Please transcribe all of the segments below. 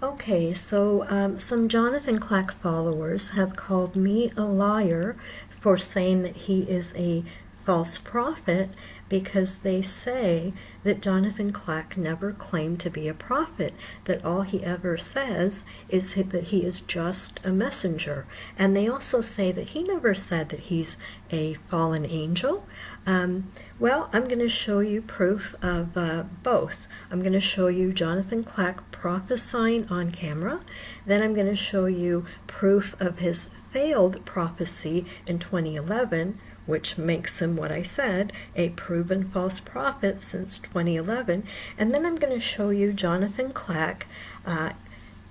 Okay, so some Jonathan Kleck followers have called me a liar for saying that he is a false prophet because they say that Jonathan Kleck never claimed to be a prophet, that all he ever says is that he is just a messenger. And they also say that he never said that he's a fallen angel. Well, I'm going to show you proof of both. I'm going to show you Jonathan Kleck prophesying on camera. Then I'm going to show you proof of his failed prophecy in 2011, which makes him what I said, a proven false prophet since 2011. And then I'm going to show you Jonathan Kleck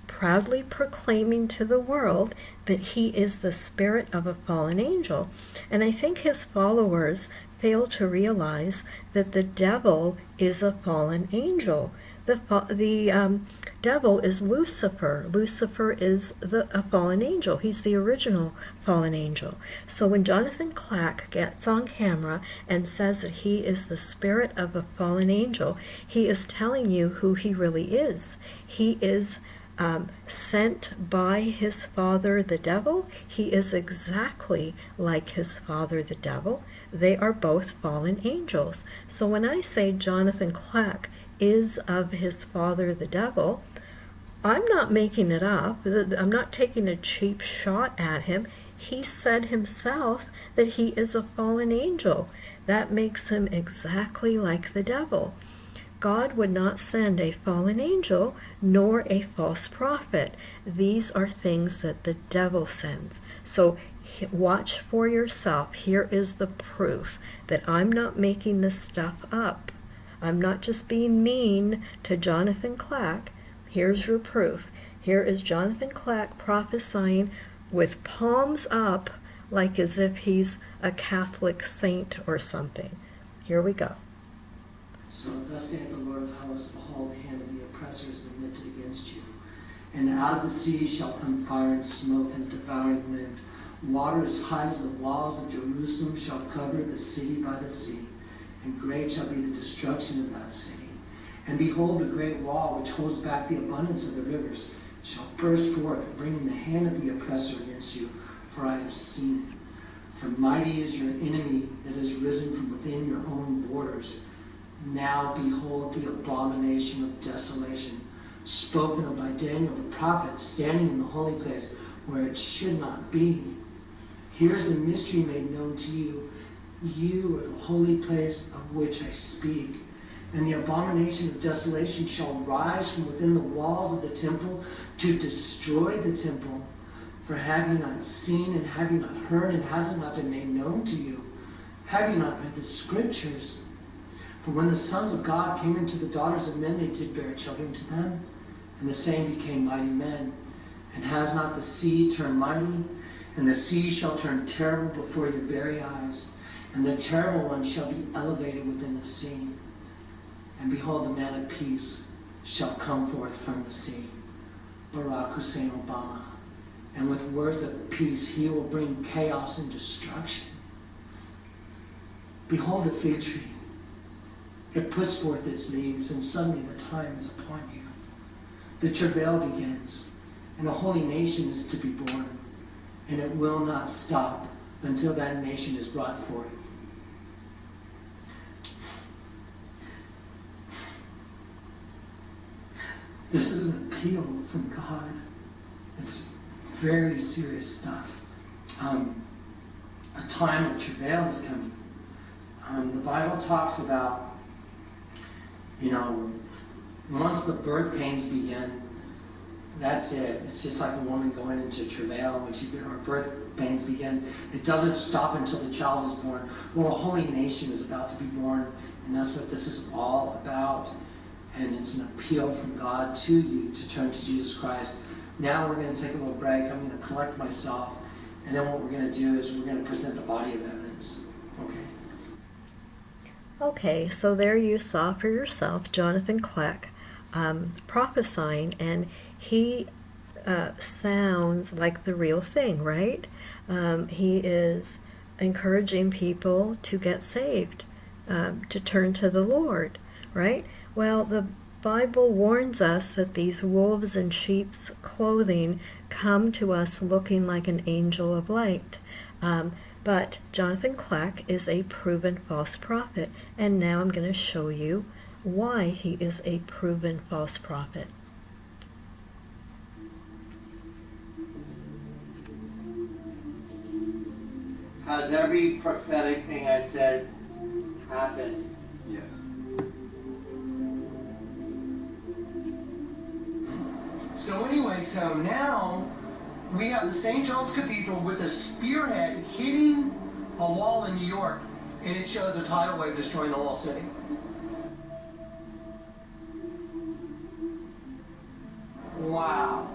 proudly proclaiming to the world that he is the spirit of a fallen angel. And I think his followers fail to realize that the devil is a fallen angel. The devil is Lucifer. Lucifer is a fallen angel. He's the original fallen angel. So when Jonathan Kleck gets on camera and says that he is the spirit of a fallen angel, he is telling you who he really is. He is sent by his father, the devil. He is exactly like his father, the devil. They are both fallen angels. So when I say Jonathan Kleck is of his father, the devil, I'm not making it up. I'm not taking a cheap shot at him. He said himself that he is a fallen angel. That makes him exactly like the devil. God would not send a fallen angel nor a false prophet. These are things that the devil sends. So watch for yourself. Here is the proof that I'm not making this stuff up. I'm not just being mean to Jonathan Kleck. Here's your proof. Here is Jonathan Kleck prophesying with palms up, like as if he's a Catholic saint or something. Here we go. So thus saith the Lord of hosts, behold, the hand of the oppressor has been lifted against you. And out of the sea shall come fire and smoke and a devouring wind. Water as high as the walls of Jerusalem shall cover the city by the sea. And great shall be the destruction of that city. And behold, the great wall which holds back the abundance of the rivers shall burst forth, bringing the hand of the oppressor against you, for I have seen it. For mighty is your enemy that is risen from within your own borders. Now behold the abomination of desolation, spoken of by Daniel the prophet, standing in the holy place where it should not be. Here's the mystery made known to you. You are the holy place of which I speak. And the abomination of desolation shall rise from within the walls of the temple to destroy the temple. For have you not seen, and have you not heard, and has it not been made known to you? Have you not read the scriptures? For when the sons of God came into the daughters of men, they did bear children to them, and the same became mighty men. And has not the sea turned mighty? And the sea shall turn terrible before your very eyes, and the terrible one shall be elevated within the sea. And behold, the man of peace shall come forth from the sea. Barack Hussein Obama. And with words of peace he will bring chaos and destruction. Behold the fig tree. It puts forth its leaves, and suddenly the time is upon you. The travail begins, and a holy nation is to be born, and it will not stop until that nation is brought forth. This is an appeal from God. It's very serious stuff. A time of travail is coming. The Bible talks about, once the birth pains begin, that's it. It's just like a woman going into travail when her birth pains begin. It doesn't stop until the child is born. Well, a holy nation is about to be born, and that's what this is all about. And it's an appeal from God to you to turn to Jesus Christ. Now we're going to take a little break. I'm going to collect myself. And then what we're going to do is we're going to present the body of evidence. Okay? Okay, so there you saw for yourself Jonathan Kleck prophesying, and he sounds like the real thing, right? He is encouraging people to get saved, to turn to the Lord, right? Well, Bible warns us that these wolves in sheep's clothing come to us looking like an angel of light. But Jonathan Kleck is a proven false prophet, and now I'm going to show you why he is a proven false prophet. Has every prophetic thing I said happened? Yes. So anyway, so now we have the St. Charles Cathedral with a spearhead hitting a wall in New York, and it shows a tidal wave destroying the whole city. Wow.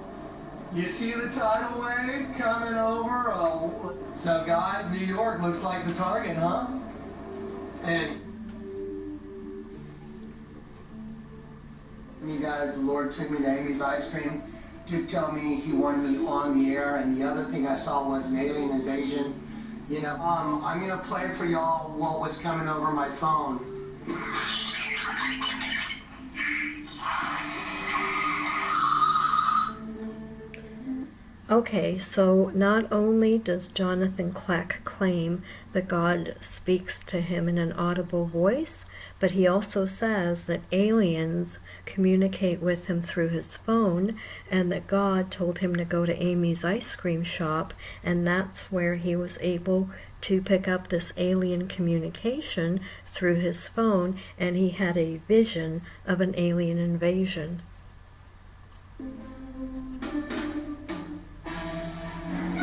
You see the tidal wave coming over? So guys, New York looks like the target, huh? And you guys, the Lord took me to Amy's Ice Cream. Duke told me he wanted me on the air, and the other thing I saw was an alien invasion. You know, I'm gonna play for y'all what was coming over my phone. Okay, so not only does Jonathan Kleck claim that God speaks to him in an audible voice, but he also says that aliens communicate with him through his phone, and that God told him to go to Amy's ice cream shop, and that's where he was able to pick up this alien communication through his phone, and he had a vision of an alien invasion.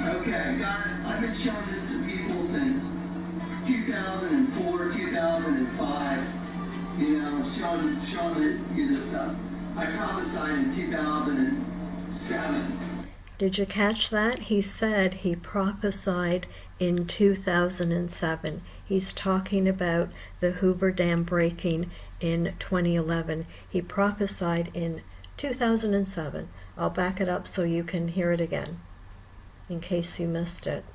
Okay, guys, I've been showing this to people since 2004, 2005. You know, showing you this stuff. I prophesied in 2007. Did you catch that? He said he prophesied in 2007. He's talking about the Hoover Dam breaking in 2011. He prophesied in 2007. I'll back it up so you can hear it again, in case you missed it.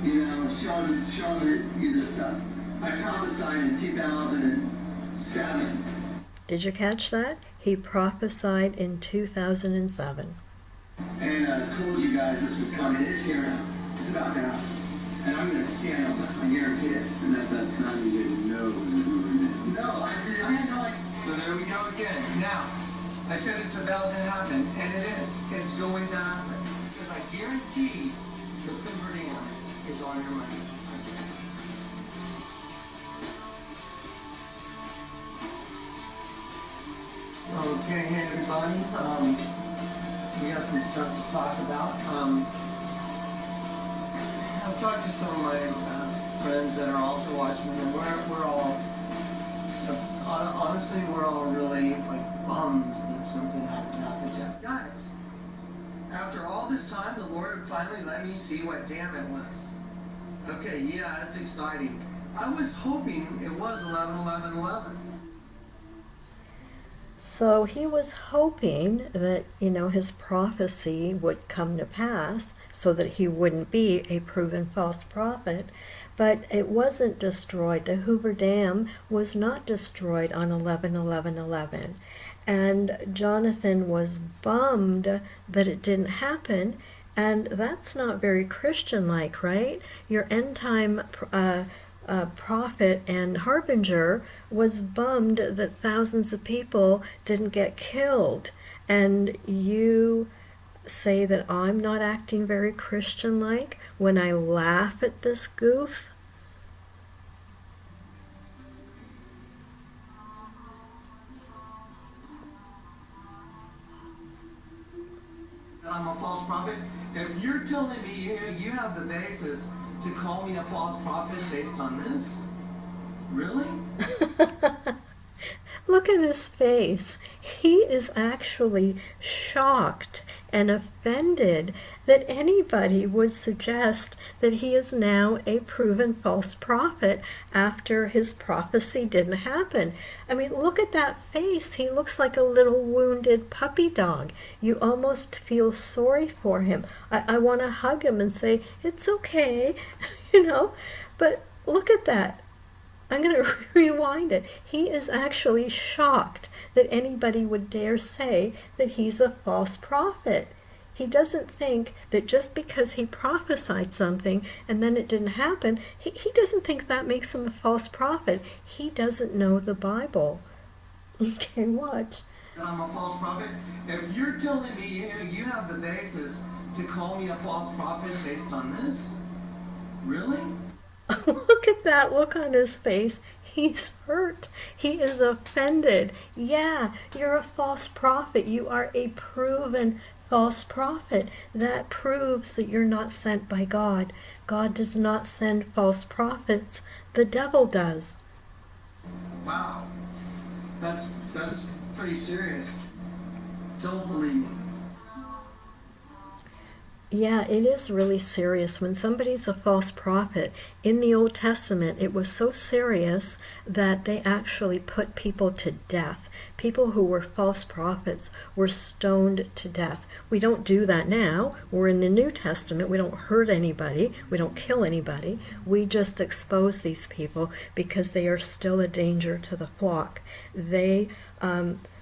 You know, showing you this stuff. I prophesied in 2007. Did you catch that? He prophesied in 2007. And I told you guys this was coming. It's here now. It's about to happen. And I'm going to stand on that. I guarantee it. And at that time you didn't know it was a Hoover Dam. No, I didn't. I had no idea. So there we go again. Now, I said it's about to happen, and it is. It's going to happen. Because I guarantee the Hoover Dam is on your money. I guarantee. Okay, hey everybody. We got some stuff to talk about. I've talked to some of my friends that are also watching, and we're all honestly we're all really bummed that something hasn't happened yet, guys. After all this time, the Lord finally let me see what dam it was. Okay, yeah, that's exciting. I was hoping it was 11/11/11. So he was hoping that, his prophecy would come to pass so that he wouldn't be a proven false prophet. But it wasn't destroyed. The Hoover Dam was not destroyed on 11/11/11. And Jonathan was bummed that it didn't happen. And that's not very Christian-like, right? Your end-time prophet and harbinger was bummed that thousands of people didn't get killed, and you say that I'm not acting very Christian-like when I laugh at this goof? I'm a false prophet. If you're telling me you have the basis to call me a false prophet based on this? Really? Look at his face. He is actually shocked and offended that anybody would suggest that he is now a proven false prophet after his prophecy didn't happen. I mean, look at that face. He looks like a little wounded puppy dog. You almost feel sorry for him. I want to hug him and say, it's okay, but look at that. I'm going to rewind it. He is actually shocked that anybody would dare say that he's a false prophet. He doesn't think that just because he prophesied something and then it didn't happen, he doesn't think that makes him a false prophet. He doesn't know the Bible. Okay, watch. I'm a false prophet. If you're telling me you have the basis to call me a false prophet based on this, really? Look at that look on his face. He's hurt. He is offended. Yeah, you're a false prophet. You are a proven false prophet. That proves that you're not sent by God. God does not send false prophets. The devil does. Wow. That's pretty serious. Don't believe me. Yeah, it is really serious. When somebody's a false prophet, in the Old Testament, it was so serious that they actually put people to death. People who were false prophets were stoned to death. We don't do that now. We're in the New Testament. We don't hurt anybody. We don't kill anybody. We just expose these people because they are still a danger to the flock. They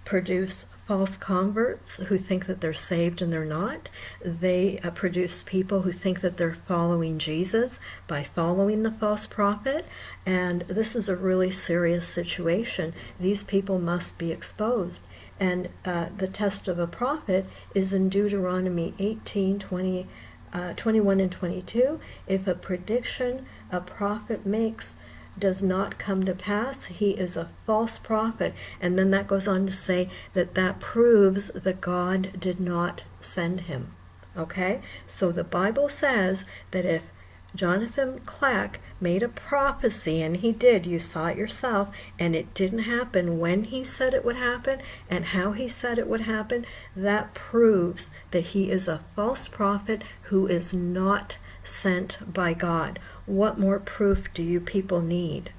produce false converts who think that they're saved and they're not. They produce people who think that they're following Jesus by following the false prophet. And this is a really serious situation. These people must be exposed. And the test of a prophet is in Deuteronomy 18, 21 and 22. If a prediction a prophet makes does not come to pass, he is a false prophet. And then that goes on to say that that proves that God did not send him. Okay? So the Bible says that if Jonathan Kleck made a prophecy, and he did, you saw it yourself, and it didn't happen when he said it would happen and how he said it would happen, that proves that he is a false prophet who is not sent by God. What more proof do you people need?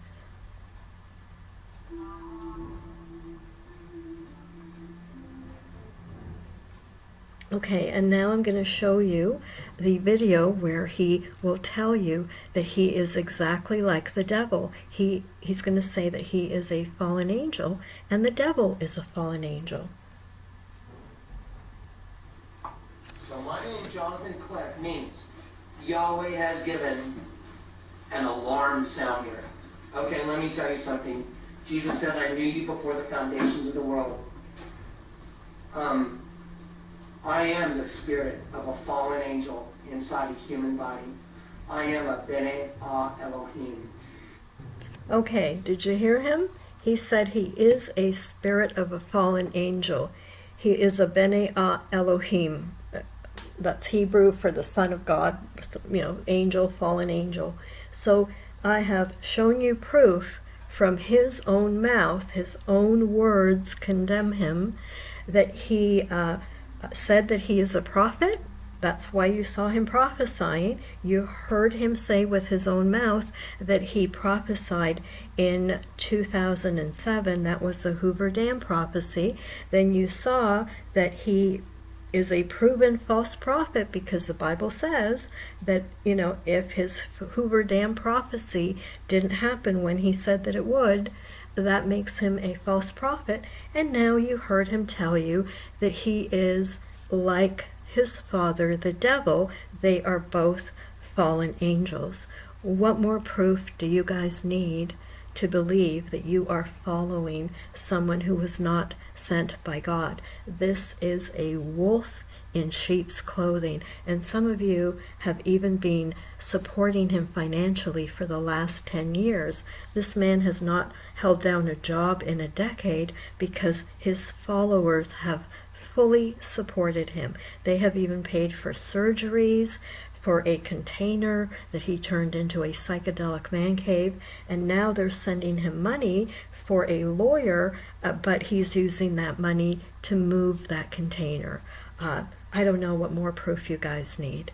Okay, and now I'm going to show you the video where he will tell you that he is exactly like the devil. He's going to say that he is a fallen angel, and the devil is a fallen angel. So my name, Jonathan Kleck, means Yahweh has given an alarm sounder. Okay, let me tell you something. Jesus said, I knew you before the foundations of the world. I am the spirit of a fallen angel inside a human body. I am a Bene Elohim. Okay, did you hear him? He said he is a spirit of a fallen angel. He is a Bene Elohim. That's Hebrew for the Son of God, angel, fallen angel. So I have shown you proof from his own mouth, his own words condemn him, that he said that he is a prophet. That's why you saw him prophesying. You heard him say with his own mouth that he prophesied in 2007. That was the Hoover Dam prophecy. Then you saw that he is a proven false prophet because the Bible says that, if his Hoover Dam prophecy didn't happen when he said that it would, that makes him a false prophet. And now you heard him tell you that he is like his father, the devil. They are both fallen angels. What more proof do you guys need to believe that you are following someone who was not sent by God? This is a wolf in sheep's clothing, and some of you have even been supporting him financially for the last 10 years. This man has not held down a job in a decade because his followers have fully supported him. They have even paid for surgeries, for a container that he turned into a psychedelic man cave, and now they're sending him money for a lawyer, but he's using that money to move that container. I don't know what more proof you guys need.